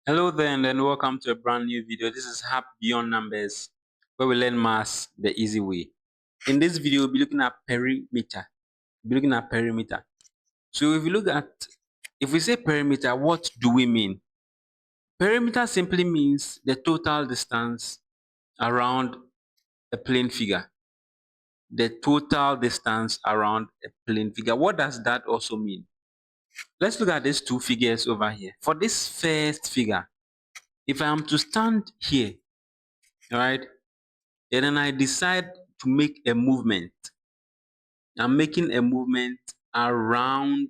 Hello there and then welcome to a brand new video. This is Hap Beyond Numbers, where we learn maths the easy way. In this video, we'll be looking at perimeter. So if we say perimeter, what do we mean? Perimeter simply means the total distance around a plane figure. The total distance around a plane figure. What does that also mean? Let's look at these two figures over here. For this first figure, if I am to stand here, all right, and then I decide to make a movement. I'm making a movement around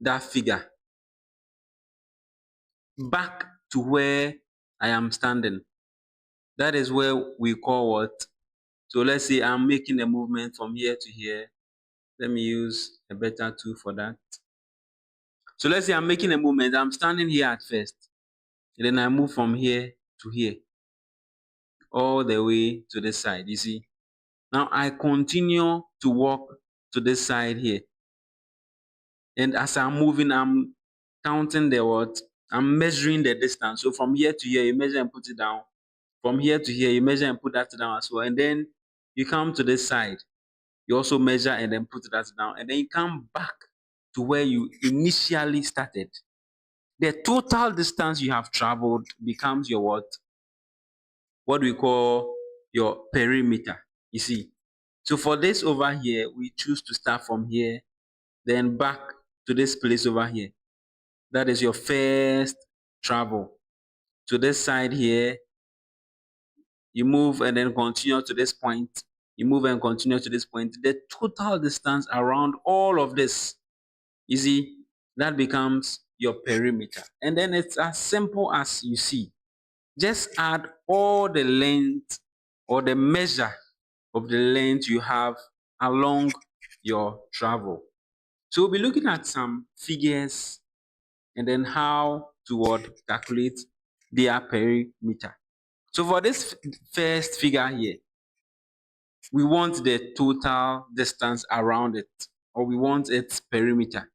that figure back to where I am standing. That is where we call what? So let's say I'm making a movement from here to here. Let me use a better tool for that. So let's say I'm making a movement. I'm standing here at first. And then I move from here to here. All the way to this side. You see? Now I continue to walk to this side here. And as I'm moving, I'm counting the what? I'm measuring the distance. So from here to here, you measure and put it down. From here to here, you measure and put that down as well. And then you come to this side. You also measure and then put that down. And then you come back to where you initially started. The total distance you have traveled becomes your what? What we call your perimeter. You see. So for this over here, we choose to start from here, then back to this place over here. That is your first travel. To this side here, you move and then continue to this point. You move and continue to this point. The total distance around all of this, you see, that becomes your perimeter. And then it's as simple as you see. Just add all the length or the measure of the length you have along your travel. So we'll be looking at some figures and then how to calculate their perimeter. So for this first figure here, we want the total distance around it, or we want its perimeter.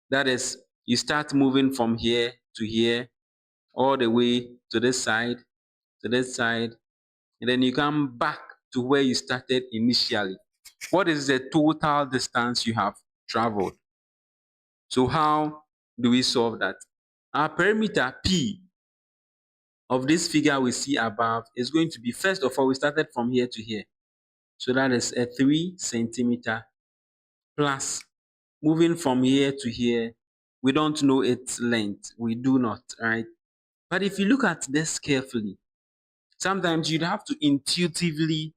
That is, you start moving from here to here, all the way to this side, and then you come back to where you started initially. What is the total distance you have traveled? So how do we solve that? Our perimeter P of this figure we see above is going to be, first of all, we started from here to here. So that is a 3 centimeter plus moving from here to here. We don't know its length. We do not, right? But if you look at this carefully, sometimes you'd have to intuitively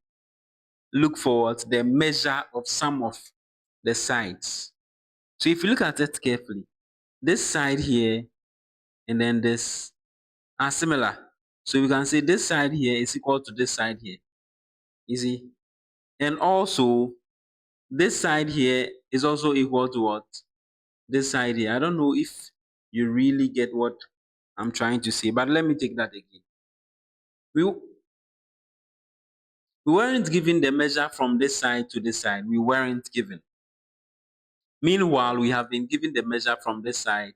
look for the measure of some of the sides. So if you look at it carefully, this side here and then this are similar. So we can say this side here is equal to this side here. You see? And also, this side here is also equal to what? This side here. I don't know if you really get what I'm trying to say, but let me take that again. We weren't given the measure from this side to this side. We weren't given. Meanwhile, we have been given the measure from this side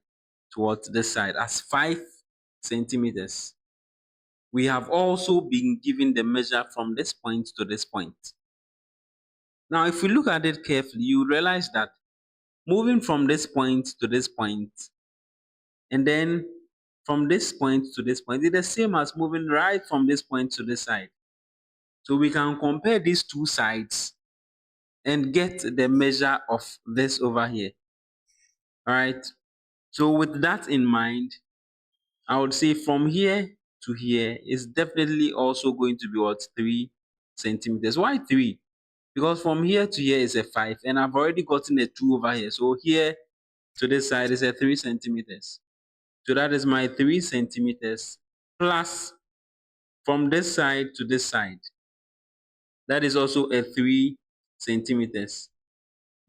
towards this side as 5 centimeters. We have also been given the measure from this point to this point. Now, if we look at it carefully, you realize that moving from this point to this point, and then from this point to this point, is the same as moving right from this point to this side. So we can compare these two sides and get the measure of this over here. All right. So with that in mind, I would say from here to here is definitely also going to be what? 3 centimeters. Why 3? Because from here to here is a 5, and I've already gotten a 2 over here. So here to this side is a 3 centimeters. So that is my 3 centimeters plus from this side to this side. That is also a 3 centimeters.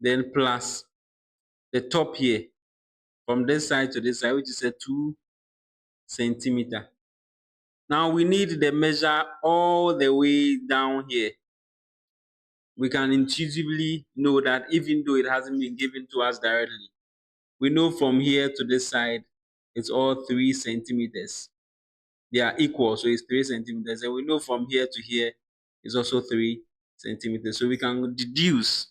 Then plus the top here from this side to this side, which is a 2 centimeter. Now we need the measure all the way down here. We can intuitively know that even though it hasn't been given to us directly, we know from here to this side it's all 3 centimeters. They are equal, so it's 3 centimeters. And we know from here to here is also 3 centimeters. So we can deduce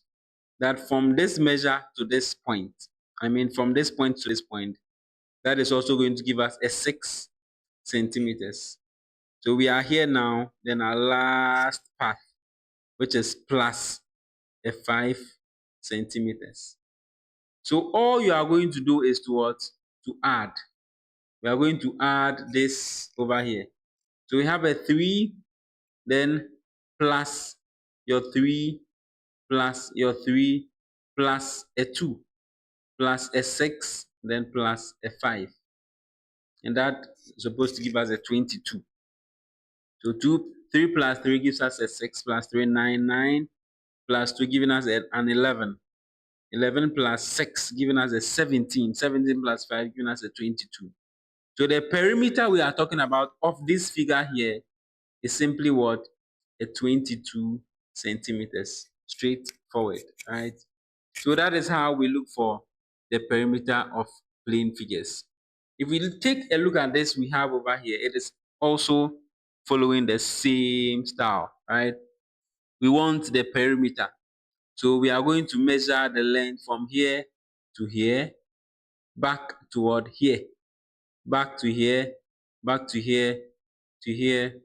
that from this measure to this point, from this point to this point, that is also going to give us a 6 centimeters. So we are here now, then our last path, which is plus a 5 centimeters. So all you are going to do is to what? To add. We are going to add this over here. So we have a 3, then plus your 3, plus your 3, plus a 2, plus a 6, then plus a 5. And that is supposed to give us a 22. So 3 plus 3 gives us a 6, plus 3, 9, 9, plus 2 giving us an 11. 11 plus 6 giving us a 17. 17 plus 5 giving us a 22. So the perimeter we are talking about of this figure here is simply what? A 22 centimeters. Straightforward, right? So that is how we look for the perimeter of plane figures. If we take a look at this we have over here, it is also following the same style, right? We want the perimeter. So we are going to measure the length from here to here, back toward here, back to here, back to here, to here,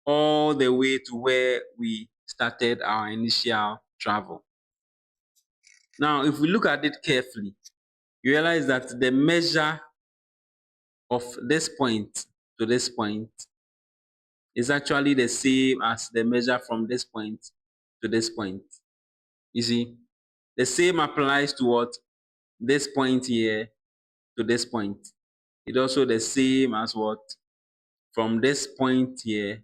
all the way to where we started our initial travel. Now, if we look at it carefully, you realize that the measure of this point to this point is actually the same as the measure from this point to this point. You see, the same applies to what? This point here to this point. It's also the same as what? From this point here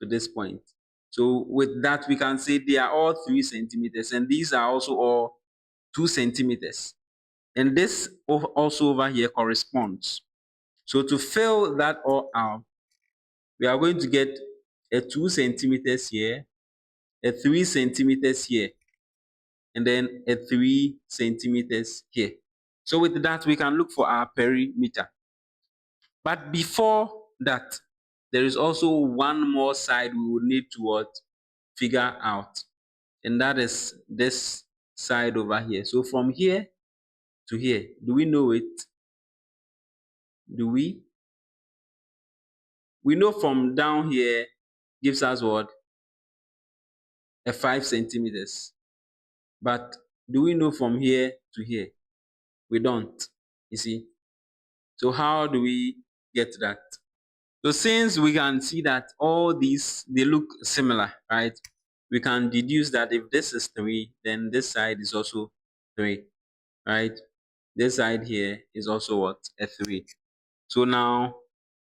to this point. So with that, we can say they are all 3 centimeters, and these are also all 2 centimeters. And this also over here corresponds. So to fill that all out, we are going to get a 2 centimeters here, a 3 centimeters here, and then a 3 centimeters here. So with that, we can look for our perimeter. But before that, there is also one more side we will need to what? Figure out. And that is this side over here. So from here to here, do we know it? Do we? We know from down here gives us what? A 5 centimeters. But do we know from here to here? We don't. You see? So how do we get that? So since we can see that all these, they look similar, right? We can deduce that if this is 3, then this side is also 3, right? This side here is also what? A 3. So now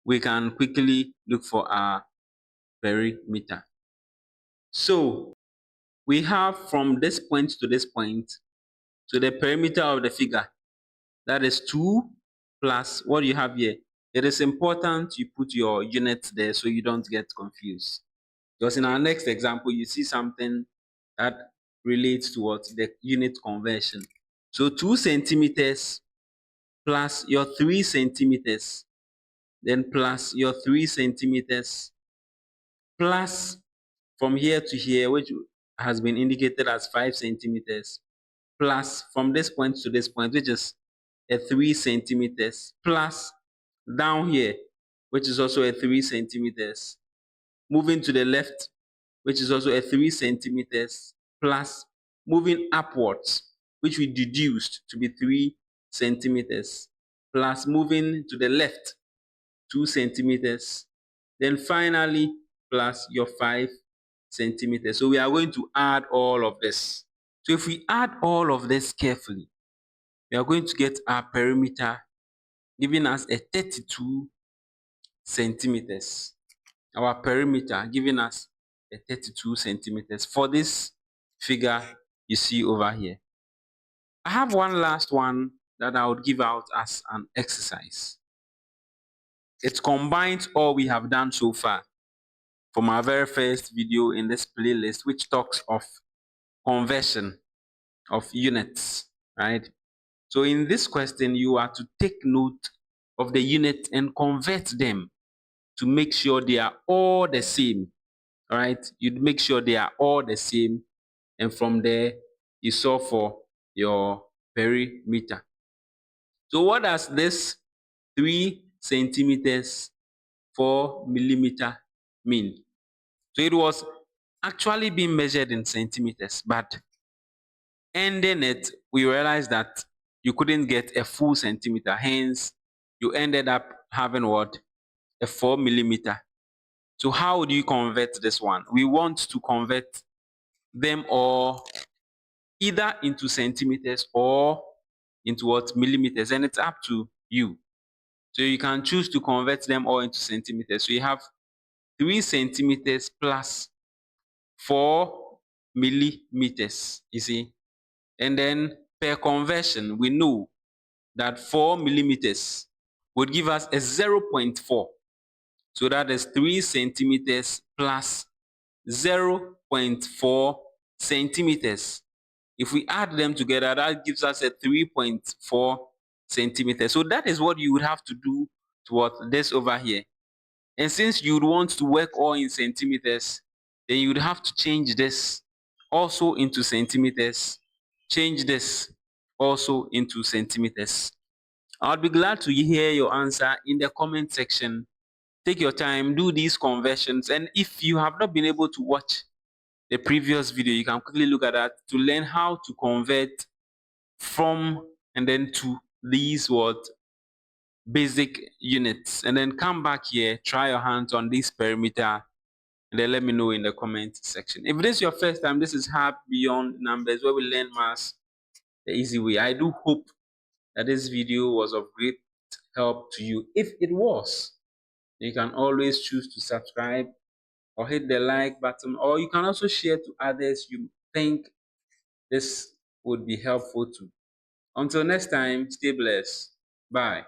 we can quickly look for our perimeter. So we have from this point to this point, so the perimeter of the figure, that is 2 plus what you have here. It is important you put your units there so you don't get confused. Because in our next example, you see something that relates to what? The unit conversion. So 2 centimeters plus your 3 centimeters, then plus your 3 centimeters, plus from here to here, which has been indicated as 5 centimeters, plus from this point to this point, which is a 3 centimeters, plus down here, which is also a 3 centimeters, moving to the left, which is also a 3 centimeters, plus moving upwards, which we deduced to be 3 centimeters, plus moving to the left, 2 centimeters, then finally plus your 5 centimeters. So we are going to add all of this. So if we add all of this carefully, we are going to get our perimeter giving us a 32 centimeters. Our perimeter giving us a 32 centimeters for this figure you see over here. I have one last one that I would give out as an exercise. It combines all we have done so far from our very first video in this playlist, which talks of conversion of units, right? So in this question, you are to take note of the unit and convert them to make sure they are all the same. All right, you'd make sure they are all the same, and from there you solve for your perimeter. So what does this 3 centimeters 4 millimeter mean? So it was actually being measured in centimeters, but ending it, we realized that you couldn't get a full centimeter. Hence, you ended up having what? A 4 millimeter. So how do you convert this one? We want to convert them all either into centimeters or into what? Millimeters, and it's up to you. So you can choose to convert them all into centimeters. So you have 3 centimeters plus 4 millimeters, you see. And then per conversion, we know that 4 millimeters would give us a 0.4. So that is 3 centimeters plus 0.4 centimeters. If we add them together, that gives us a 3.4 centimeters. So that is what you would have to do towards this over here. And since you would want to work all in centimeters, then you would have to change this also into centimeters, change this also into centimeters. I'll be glad to hear your answer in the comment section. Take your time, do these conversions, and if you have not been able to watch the previous video, you can quickly look at that to learn how to convert from and then to these what basic units, and then come back here, try your hands on this perimeter, and then let me know in the comment section. If this is your first time, this is Hub Beyond Numbers, where we learn maths the easy way. I do hope that this video was of great help to you. If it was, you can always choose to subscribe or hit the like button, or you can also share to others you think this would be helpful to. Until next time, stay blessed. Bye.